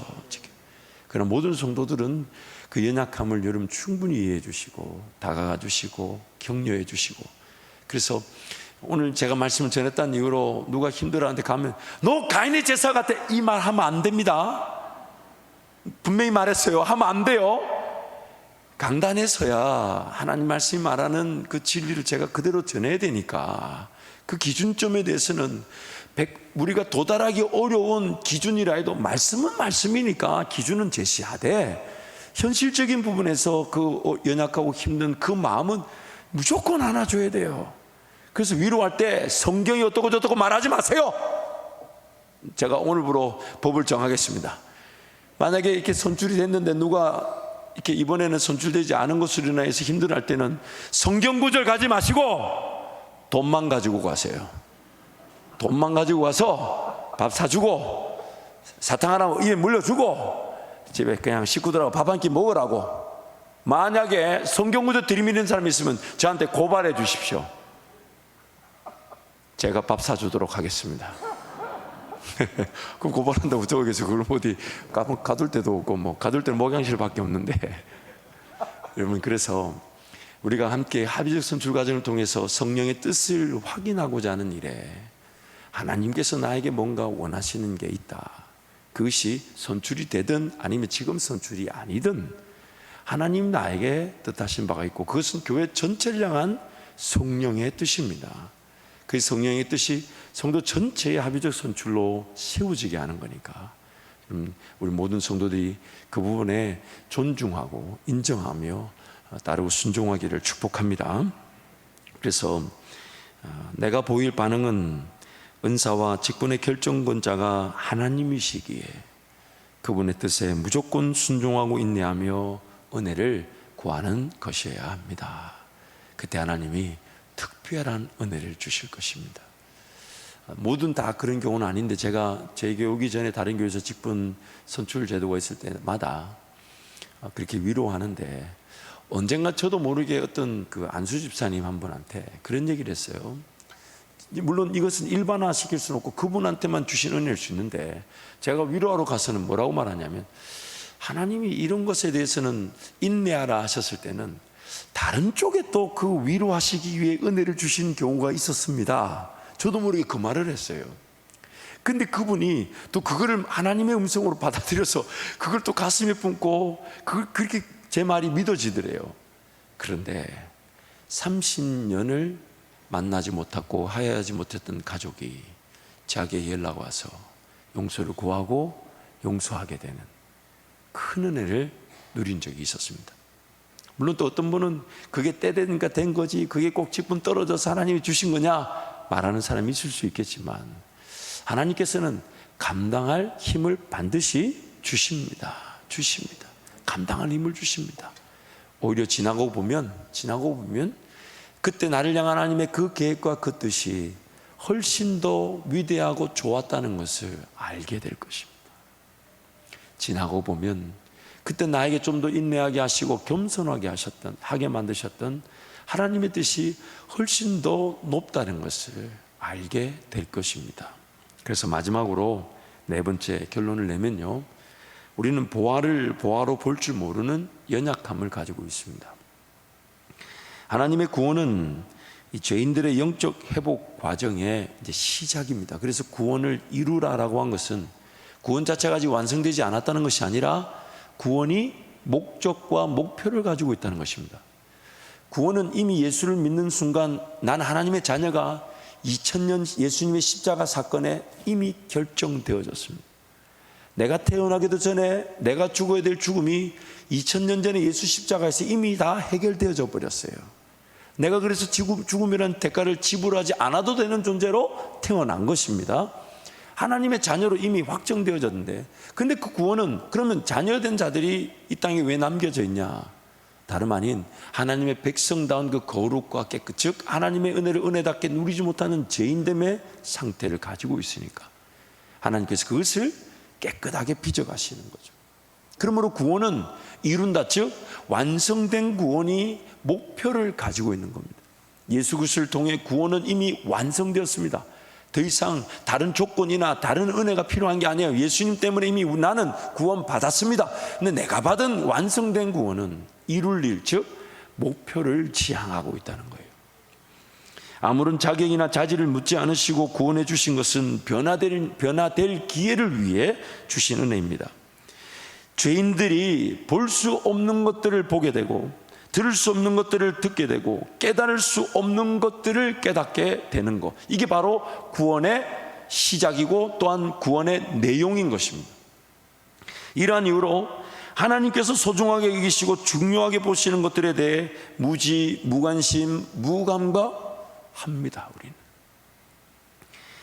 그러나 모든 성도들은 그 연약함을 여러분 충분히 이해해 주시고 다가가 주시고 격려해 주시고, 그래서 오늘 제가 말씀을 전했다는 이유로 누가 힘들어하는데 가면 너 가인의 제사 같아, 이 말 하면 안 됩니다. 분명히 말했어요. 하면 안 돼요. 강단에서야 하나님 말씀이 말하는 그 진리를 제가 그대로 전해야 되니까, 그 기준점에 대해서는 우리가 도달하기 어려운 기준이라 해도 말씀은 말씀이니까 기준은 제시하되, 현실적인 부분에서 그 연약하고 힘든 그 마음은 무조건 안아줘야 돼요. 그래서 위로할 때 성경이 어떻고 저떻고 말하지 마세요. 제가 오늘부로 법을 정하겠습니다. 만약에 이렇게 선출이 됐는데 누가 이렇게 이번에는 선출되지 않은 것으로 인해서 힘들어할 때는 성경 구절 가지 마시고 돈만 가지고 가세요. 돈만 가지고 가서 밥 사주고 사탕 하나 입에 물려주고 집에 그냥 식구들하고 밥 한 끼 먹으라고. 만약에 성경 구절 들이미는 사람이 있으면 저한테 고발해 주십시오. 제가 밥 사주도록 하겠습니다. 그럼 고발한다고 저기서 그걸 어디 가둘 데도 없고, 뭐 가둘 때는 목양실밖에 없는데. 여러분, 그래서 우리가 함께 합의적 선출 과정을 통해서 성령의 뜻을 확인하고자 하는 일에 하나님께서 나에게 뭔가 원하시는 게 있다. 그것이 선출이 되든 아니면 지금 선출이 아니든 하나님 나에게 뜻하신 바가 있고, 그것은 교회 전체를 향한 성령의 뜻입니다. 그 성령의 뜻이 성도 전체의 합의적 선출로 세워지게 하는 거니까 우리 모든 성도들이 그 부분에 존중하고 인정하며 따르고 순종하기를 축복합니다. 그래서 내가 보일 반응은 은사와 직분의 결정권자가 하나님이시기에 그분의 뜻에 무조건 순종하고 인내하며 은혜를 구하는 것이어야 합니다. 그때 하나님이 특별한 은혜를 주실 것입니다. 모든 다 그런 경우는 아닌데, 제가 제 교회 오기 전에 다른 교회에서 직분 선출 제도가 있을 때마다 그렇게 위로하는데, 언젠가 저도 모르게 어떤 그 안수 집사님 한 분한테 그런 얘기를 했어요. 물론 이것은 일반화 시킬 수는 없고 그분한테만 주신 은혜일 수 있는데, 제가 위로하러 가서는 뭐라고 말하냐면, 하나님이 이런 것에 대해서는 인내하라 하셨을 때는 다른 쪽에 또 그 위로하시기 위해 은혜를 주신 경우가 있었습니다. 저도 모르게 그 말을 했어요. 근데 그분이 또 그거를 하나님의 음성으로 받아들여서 그걸 또 가슴에 품고 그렇게 제 말이 믿어지더래요. 그런데 30년을 만나지 못하고 화해하지 못했던 가족이 자기에게 연락 와서 용서를 구하고 용서하게 되는 큰 은혜를 누린 적이 있었습니다. 물론 또 어떤 분은 그게 때되니까 된 거지, 그게 꼭 직분 떨어져서 하나님이 주신 거냐, 말하는 사람이 있을 수 있겠지만 하나님께서는 감당할 힘을 반드시 주십니다. 감당할 힘을 주십니다. 오히려 지나고 보면 그때 나를 향한 하나님의 그 계획과 그 뜻이 훨씬 더 위대하고 좋았다는 것을 알게 될 것입니다. 지나고 보면 그때 나에게 좀 더 인내하게 하시고 겸손하게 하게 만드셨던 하나님의 뜻이 훨씬 더 높다는 것을 알게 될 것입니다. 그래서 마지막으로 네 번째 결론을 내면요, 우리는 보화로 볼 줄 모르는 연약함을 가지고 있습니다. 하나님의 구원은 이 죄인들의 영적 회복 과정의 이제 시작입니다. 그래서 구원을 이루라라고 한 것은 구원 자체가 아직 완성되지 않았다는 것이 아니라 구원이 목적과 목표를 가지고 있다는 것입니다. 구원은 이미 예수를 믿는 순간 난 하나님의 자녀가 2000년 예수님의 십자가 사건에 이미 결정되어졌습니다. 내가 태어나기도 전에 내가 죽어야 될 죽음이 2000년 전에 예수 십자가에서 이미 다 해결되어져 버렸어요. 내가 그래서 죽음이라는 대가를 지불하지 않아도 되는 존재로 태어난 것입니다. 하나님의 자녀로 이미 확정되어졌는데, 근데 그 구원은 그러면 자녀된 자들이 이 땅에 왜 남겨져 있냐? 다름 아닌 하나님의 백성다운 그 거룩과 깨끗, 즉 하나님의 은혜를 은혜답게 누리지 못하는 죄인됨의 상태를 가지고 있으니까 하나님께서 그것을 깨끗하게 빚어가시는 거죠. 그러므로 구원은 이룬다, 즉 완성된 구원이 목표를 가지고 있는 겁니다. 예수 그리스도를 통해 구원은 이미 완성되었습니다. 더 이상 다른 조건이나 다른 은혜가 필요한 게 아니에요. 예수님 때문에 이미 나는 구원 받았습니다. 근데 내가 받은 완성된 구원은 이룰 일, 즉 목표를 지향하고 있다는 거예요. 아무런 자격이나 자질을 묻지 않으시고 구원해 주신 것은 변화될 기회를 위해 주신 은혜입니다. 죄인들이 볼 수 없는 것들을 보게 되고 들을 수 없는 것들을 듣게 되고 깨달을 수 없는 것들을 깨닫게 되는 것, 이게 바로 구원의 시작이고 또한 구원의 내용인 것입니다. 이러한 이유로 하나님께서 소중하게 여기시고 중요하게 보시는 것들에 대해 무관심, 무감각합니다. 우리는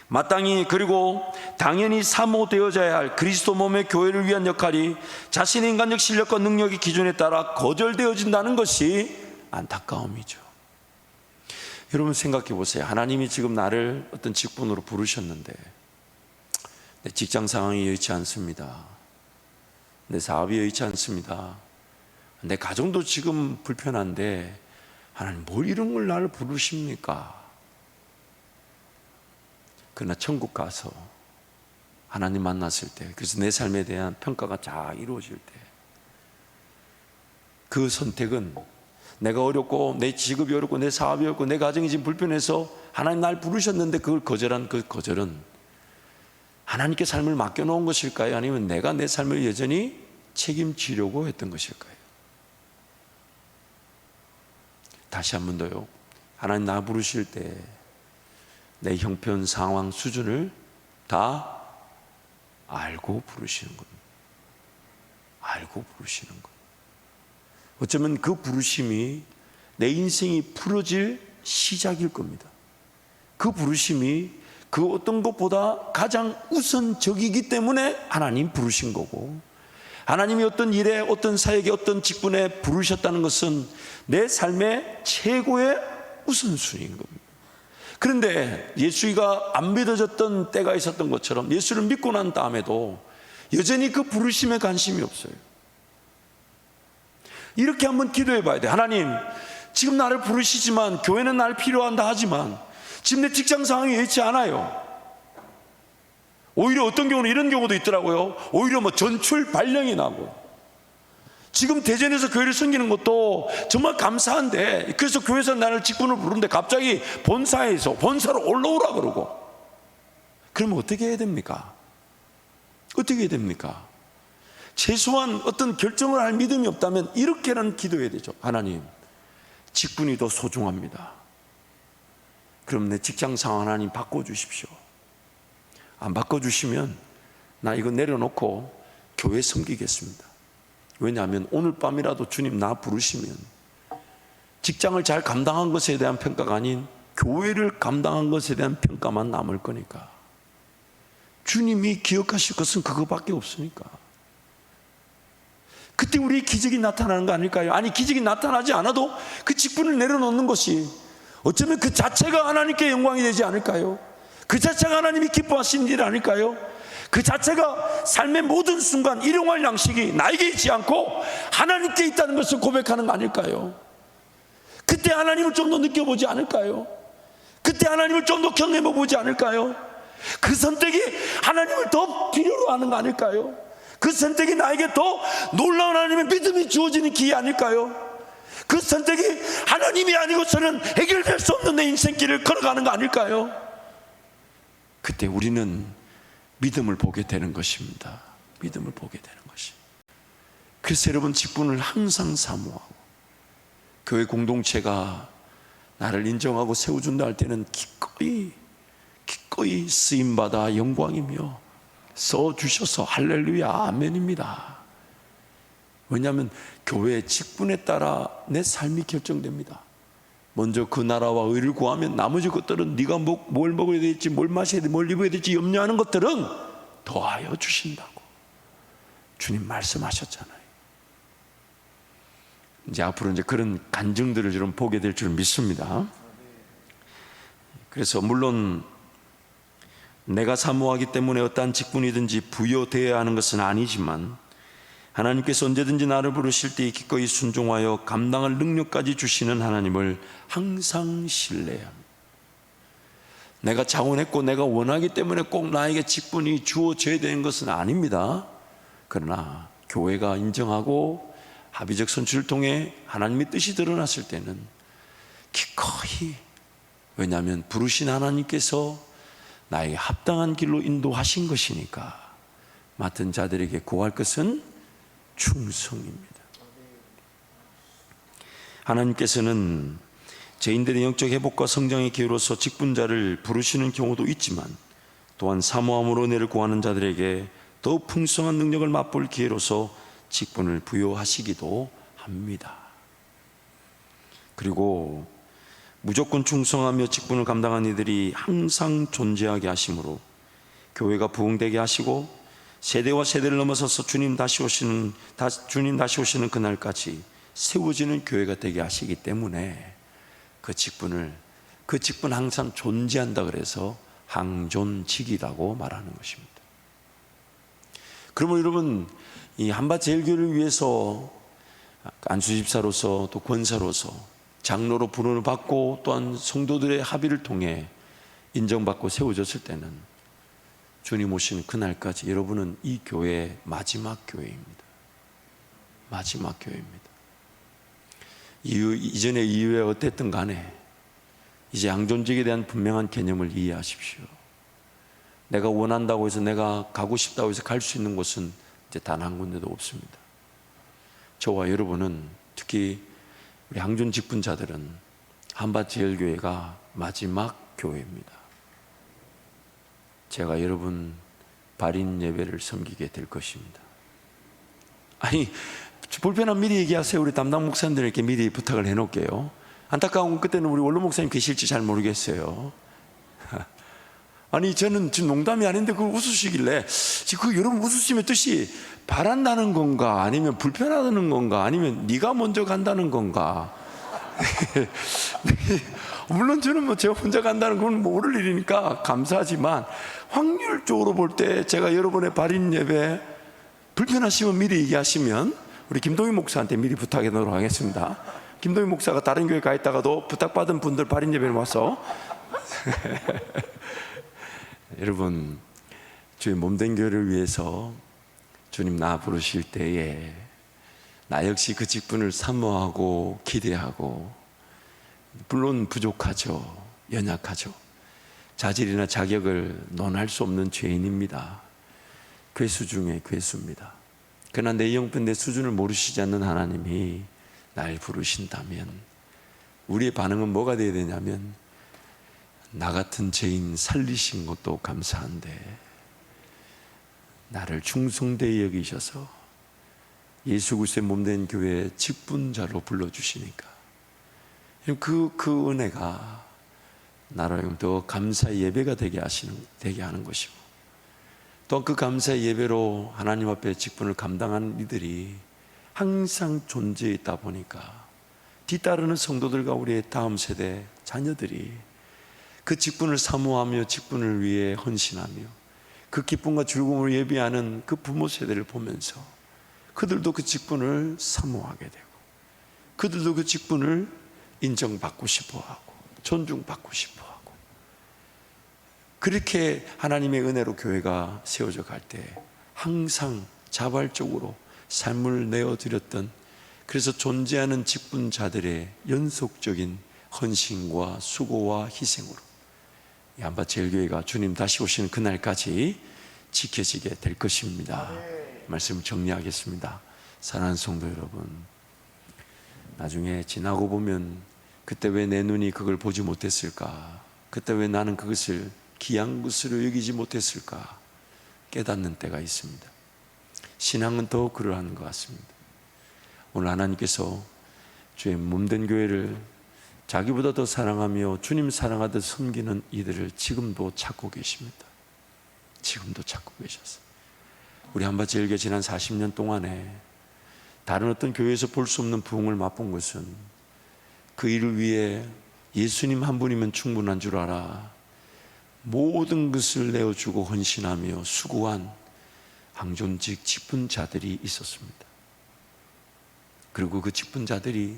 마땅히, 그리고 당연히 사모되어져야 할 그리스도 몸의 교회를 위한 역할이 자신의 인간적 실력과 능력의 기준에 따라 거절되어진다는 것이 안타까움이죠. 여러분 생각해 보세요. 하나님이 지금 나를 어떤 직분으로 부르셨는데 내 직장 상황이 여의치 않습니다. 내 사업이 여의치 않습니다. 내 가정도 지금 불편한데 하나님 뭘 이런 걸 나를 부르십니까? 그러나 천국 가서 하나님 만났을 때, 그래서 내 삶에 대한 평가가 잘 이루어질 때, 그 선택은 내가 어렵고 내 직업이 어렵고 내 사업이 어렵고 내 가정이 지금 불편해서 하나님 날 부르셨는데 그걸 거절한 그 거절은 하나님께 삶을 맡겨놓은 것일까요? 아니면 내가 내 삶을 여전히 책임지려고 했던 것일까요? 다시 한 번 더요. 하나님 나 부르실 때 내 형편, 상황, 수준을 다 알고 부르시는 겁니다. 알고 부르시는 것. 어쩌면 그 부르심이 내 인생이 풀어질 시작일 겁니다. 그 부르심이 그 어떤 것보다 가장 우선적이기 때문에 하나님 부르신 거고, 하나님이 어떤 일에, 어떤 사역에, 어떤 직분에 부르셨다는 것은 내 삶의 최고의 우선순위인 겁니다. 그런데 예수가 안 믿어졌던 때가 있었던 것처럼 예수를 믿고 난 다음에도 여전히 그 부르심에 관심이 없어요. 이렇게 한번 기도해 봐야 돼요. 하나님, 지금 나를 부르시지만, 교회는 나를 필요한다 하지만 지금 내 직장 상황이 여의치 않아요. 오히려 어떤 경우는 이런 경우도 있더라고요. 오히려 전출 발령이 나고, 지금 대전에서 교회를 섬기는 것도 정말 감사한데, 그래서 교회에서 나를 직분을 부르는데 갑자기 본사로 올라오라 그러고, 그러면 어떻게 해야 됩니까? 어떻게 해야 됩니까? 최소한 어떤 결정을 할 믿음이 없다면 이렇게는 기도해야 되죠. 하나님, 직분이 더 소중합니다. 그럼 내 직장 상황 하나님 바꿔주십시오. 안 바꿔주시면 나 이거 내려놓고 교회 섬기겠습니다. 왜냐하면 오늘 밤이라도 주님 나 부르시면 직장을 잘 감당한 것에 대한 평가가 아닌 교회를 감당한 것에 대한 평가만 남을 거니까. 주님이 기억하실 것은 그거밖에 없으니까. 그때 우리의 기적이 나타나는 거 아닐까요? 아니, 기적이 나타나지 않아도 그 직분을 내려놓는 것이 어쩌면 그 자체가 하나님께 영광이 되지 않을까요? 그 자체가 하나님이 기뻐하시는 일 아닐까요? 그 자체가 삶의 모든 순간 일용할 양식이 나에게 있지 않고 하나님께 있다는 것을 고백하는 거 아닐까요? 그때 하나님을 좀 더 느껴보지 않을까요? 그때 하나님을 좀 더 경험해보지 않을까요? 그 선택이 하나님을 더 필요로 하는 거 아닐까요? 그 선택이 나에게 더 놀라운 하나님의 믿음이 주어지는 기회 아닐까요? 그 선택이 하나님이 아니고서는 해결될 수 없는 내 인생길을 걸어가는 거 아닐까요? 그때 우리는 믿음을 보게 되는 것입니다. 믿음을 보게 되는 것이. 그래서 여러분, 직분을 항상 사모하고 교회 공동체가 나를 인정하고 세워준다 할 때는 기꺼이 쓰임받아 영광이며 써주셔서 할렐루야 아멘입니다. 왜냐하면 교회의 직분에 따라 내 삶이 결정됩니다. 먼저 그 나라와 의를 구하면 나머지 것들은 네가 뭘 먹어야 될지, 뭘 마셔야 될지, 뭘 입어야 될지 염려하는 것들은 더하여 주신다고 주님 말씀하셨잖아요. 이제 앞으로 이제 그런 간증들을 좀 보게 될 줄 믿습니다. 그래서 물론 내가 사모하기 때문에 어떠한 직분이든지 부여되어야 하는 것은 아니지만 하나님께서 언제든지 나를 부르실 때 기꺼이 순종하여 감당할 능력까지 주시는 하나님을 항상 신뢰합니다. 내가 자원했고 내가 원하기 때문에 꼭 나에게 직분이 주어져야 되는 것은 아닙니다. 그러나 교회가 인정하고 합의적 선출을 통해 하나님의 뜻이 드러났을 때는 기꺼이, 왜냐하면 부르신 하나님께서 나에게 합당한 길로 인도하신 것이니까 맡은 자들에게 구할 것은 충성입니다. 하나님께서는 죄인들의 영적 회복과 성장의 기회로서 직분자를 부르시는 경우도 있지만 또한 사모함으로 은혜를 구하는 자들에게 더 풍성한 능력을 맛볼 기회로서 직분을 부여하시기도 합니다. 그리고 무조건 충성하며 직분을 감당한 이들이 항상 존재하게 하심으로 교회가 부흥되게 하시고 세대와 세대를 넘어서서 주님 다시 오시는 그날까지 세워지는 교회가 되게 하시기 때문에 그 직분 항상 존재한다 그래서 항존직이라고 말하는 것입니다. 그러면 여러분, 이 한밭제일교회를 위해서 안수집사로서 또 권사로서 장로로 부름을 받고 또한 성도들의 합의를 통해 인정받고 세워졌을 때는 주님 오시는 그날까지 여러분은 이 교회의 마지막 교회입니다. 마지막 교회입니다. 이전에 이후에 어땠든 간에 이제 양존직에 대한 분명한 개념을 이해하십시오. 내가 원한다고 해서, 내가 가고 싶다고 해서 갈 수 있는 곳은 이제 단 한 군데도 없습니다. 저와 여러분은, 특히 우리 항존 직분자들은 한밭제일교회가 마지막 교회입니다. 제가 여러분 발인 예배를 섬기게 될 것입니다. 아니, 불편한 미리 얘기하세요. 우리 담당 목사님들에게 미리 부탁을 해놓을게요. 안타까운 건 그때는 우리 원로 목사님 계실지 잘 모르겠어요. 아니, 저는 지금 농담이 아닌데 그걸 웃으시길래, 지금 그 여러분 웃으시면 뜻이 바란다는 건가, 아니면 불편하다는 건가, 아니면 네가 먼저 간다는 건가. 물론 저는 뭐 제가 혼자 간다는 건 모를 일이니까 감사하지만, 확률적으로 볼 때 제가 여러분의 발인 예배 불편하시면 미리 얘기하시면 우리 김동희 목사한테 미리 부탁해 놓도록 하겠습니다. 김동희 목사가 다른 교회 가 있다가도 부탁받은 분들 발인 예배를 와서 여러분, 주의 몸된 교회를 위해서 주님 나 부르실 때에 나 역시 그 직분을 사모하고 기대하고, 물론 부족하죠, 연약하죠, 자질이나 자격을 논할 수 없는 죄인입니다. 괴수 중에 괴수입니다. 그러나 내 형편, 내 수준을 모르시지 않는 하나님이 날 부르신다면 우리의 반응은 뭐가 되어야 되냐면, 나 같은 죄인 살리신 것도 감사한데 나를 충성되이 여기셔서 예수 그리스도의 몸된 교회의 직분자로 불러주시니까 그 은혜가 나로 하여금 더 감사의 예배가 되게 하는 것이고, 또 그 감사의 예배로 하나님 앞에 직분을 감당하는 이들이 항상 존재해 있다 보니까 뒤따르는 성도들과 우리의 다음 세대 자녀들이 그 직분을 사모하며 직분을 위해 헌신하며 그 기쁨과 즐거움을 예비하는 그 부모 세대를 보면서 그들도 그 직분을 사모하게 되고, 그들도 그 직분을 인정받고 싶어하고 존중받고 싶어하고, 그렇게 하나님의 은혜로 교회가 세워져 갈 때 항상 자발적으로 삶을 내어드렸던, 그래서 존재하는 직분자들의 연속적인 헌신과 수고와 희생으로 이 한밭제일교회가 주님 다시 오시는 그날까지 지켜지게 될 것입니다. 말씀을 정리하겠습니다. 사랑하는 성도 여러분, 나중에 지나고 보면 그때 왜 내 눈이 그걸 보지 못했을까, 그때 왜 나는 그것을 귀한 것으로 여기지 못했을까 깨닫는 때가 있습니다. 신앙은 더 그러한 것 같습니다. 오늘 하나님께서 주의 몸된 교회를 자기보다 더 사랑하며 주님 사랑하듯 섬기는 이들을 지금도 찾고 계십니다. 지금도 찾고 계셨어요. 우리 한밭제일교회 지난 40년 동안에 다른 어떤 교회에서 볼 수 없는 부흥을 맛본 것은 그 일을 위해 예수님 한 분이면 충분한 줄 알아 모든 것을 내어주고 헌신하며 수고한 항존직 직분자들이 있었습니다. 그리고 그 직분자들이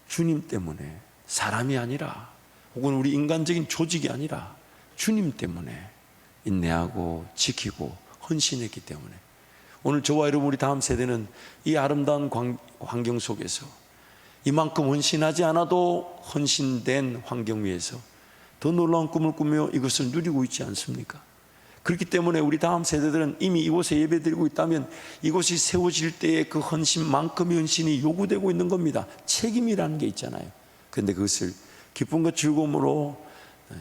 주님 때문에, 사람이 아니라 혹은 우리 인간적인 조직이 아니라 주님 때문에 인내하고 지키고 헌신했기 때문에 오늘 저와 여러분, 우리 다음 세대는 이 아름다운 환경 속에서 이만큼 헌신하지 않아도 헌신된 환경 위에서 더 놀라운 꿈을 꾸며 이것을 누리고 있지 않습니까? 그렇기 때문에 우리 다음 세대들은 이미 이곳에 예배드리고 있다면 이곳이 세워질 때의 그 헌신만큼의 헌신이 요구되고 있는 겁니다. 책임이라는 게 있잖아요. 그런데 그것을 기쁨과 즐거움으로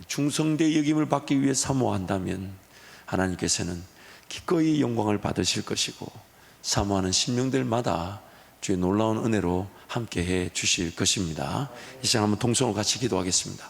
충성되의 여김을 받기 위해 사모한다면 하나님께서는 기꺼이 영광을 받으실 것이고 사모하는 신명들마다 주의 놀라운 은혜로 함께해 주실 것입니다. 이 시간 한번 동성으로 같이 기도하겠습니다.